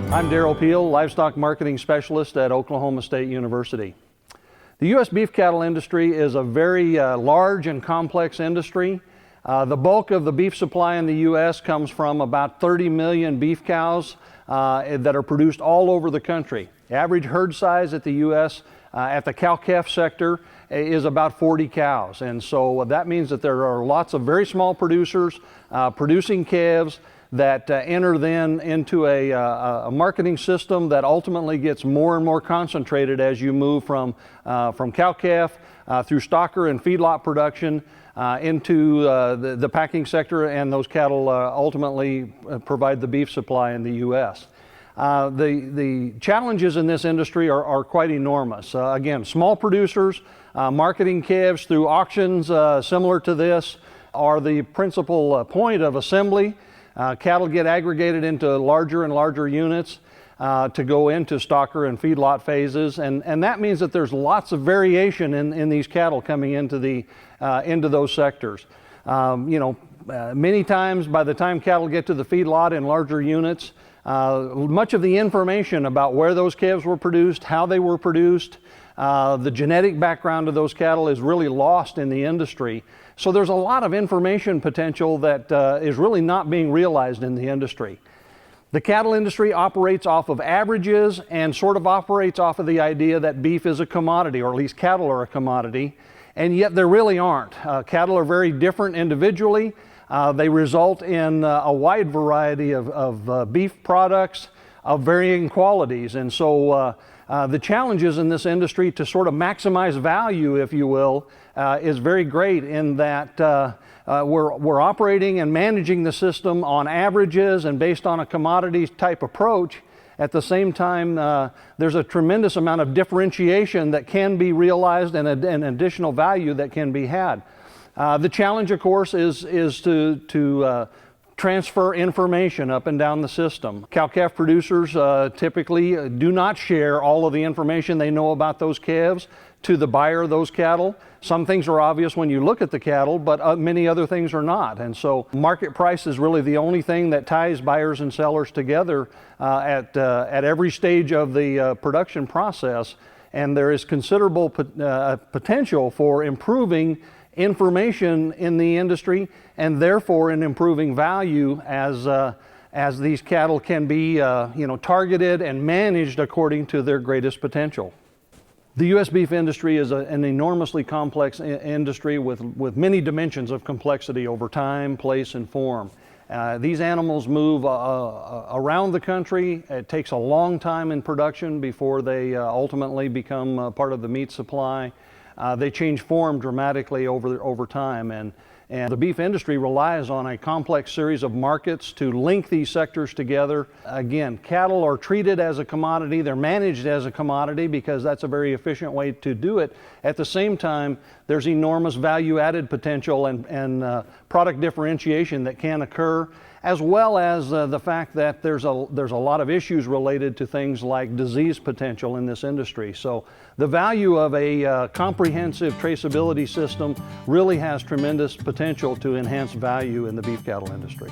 I'm Darrell Peel, Livestock Marketing Specialist at Oklahoma State University. The U.S. beef cattle industry is a very large and complex industry. The bulk of the beef supply in the U.S. comes from about 30 million beef cows that are produced all over the country. The average herd size at the U.S. At the cow-calf sector is about 40 cows, and so that means that there are lots of very small producers producing calves that enter then into a marketing system that ultimately gets more and more concentrated as you move from cow-calf through stocker and feedlot production into the packing sector, and those cattle ultimately provide the beef supply in the U.S. The challenges in this industry are quite enormous. Again, small producers marketing calves through auctions similar to this are the principal point of assembly. Cattle get aggregated into larger and larger units to go into stocker and feedlot phases, and that means that there's lots of variation in these cattle coming into those sectors. Many times by the time cattle get to the feedlot in larger units, much of the information about where those calves were produced, how they were produced, the genetic background of those cattle is really lost in the industry. So there's a lot of information potential that is really not being realized in the industry. The cattle industry operates off of averages and sort of operates off of the idea that beef is a commodity, or at least cattle are a commodity, and yet there really aren't. Cattle are very different individually. They result in a wide variety of beef products of varying qualities, and so the challenges in this industry to sort of maximize value, if you will, is very great in that we're operating and managing the system on averages and based on a commodities type approach. At the same time, there's a tremendous amount of differentiation that can be realized and an additional value that can be had. The challenge, of course, is to transfer information up and down the system. Cow-calf producers typically do not share all of the information they know about those calves to the buyer of those cattle. Some things are obvious when you look at the cattle, but many other things are not. And so market price is really the only thing that ties buyers and sellers together at every stage of the production process. And there is considerable potential for improving information in the industry, and therefore in improving value as these cattle can be targeted and managed according to their greatest potential. The U.S. beef industry is an enormously complex industry with many dimensions of complexity over time, place, and form. These animals move around the country. It takes a long time in production before they ultimately become part of the meat supply. They change form dramatically over time, and the beef industry relies on a complex series of markets to link these sectors together. Again, cattle are treated as a commodity. They're managed as a commodity because that's a very efficient way to do it. At the same time, there's enormous value-added potential and product differentiation that can occur, as well as the fact that there's a lot of issues related to things like disease potential in this industry. So the value of a comprehensive traceability system really has tremendous potential to enhance value in the beef cattle industry.